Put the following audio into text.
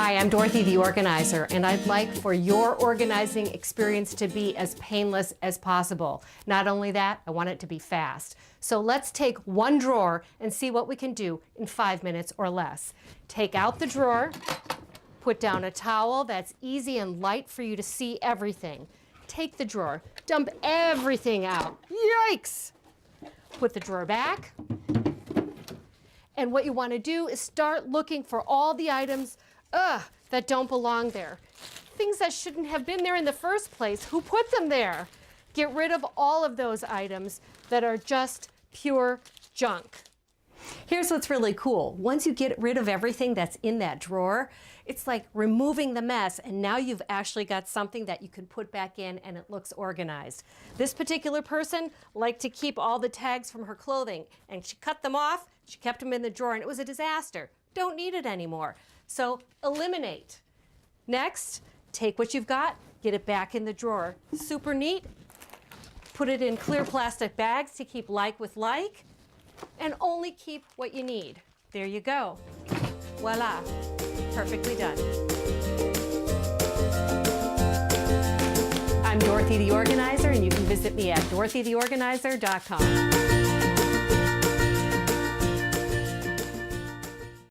Hi, I'm Dorothy the Organizer, and I'd like for your organizing experience to be as painless as possible. Not only that, I want it to be fast. So let's take one drawer and see what we can do in 5 minutes or less. Take out the drawer, put down a towel that's easy and light for you to see everything. Take the drawer, dump everything out. Yikes! Put the drawer back. And what you want to do is start looking for all the items that don't belong there. Things that shouldn't have been there in the first place. Who put them there? Get rid of all of those items that are just pure junk. Here's what's really cool. Once you get rid of everything that's in that drawer, it's like removing the mess, and now you've actually got something that you can put back in and it looks organized. This particular person liked to keep all the tags from her clothing, and she cut them off, she kept them in the drawer, and it was a disaster. Don't need it anymore. So eliminate. Next, take what you've got, get it back in the drawer. Super neat. Put it in clear plastic bags to keep like with like, and only keep what you need. There you go. Voila, perfectly done. I'm Dorothy the Organizer, and you can visit me at dorothytheorganizer.com.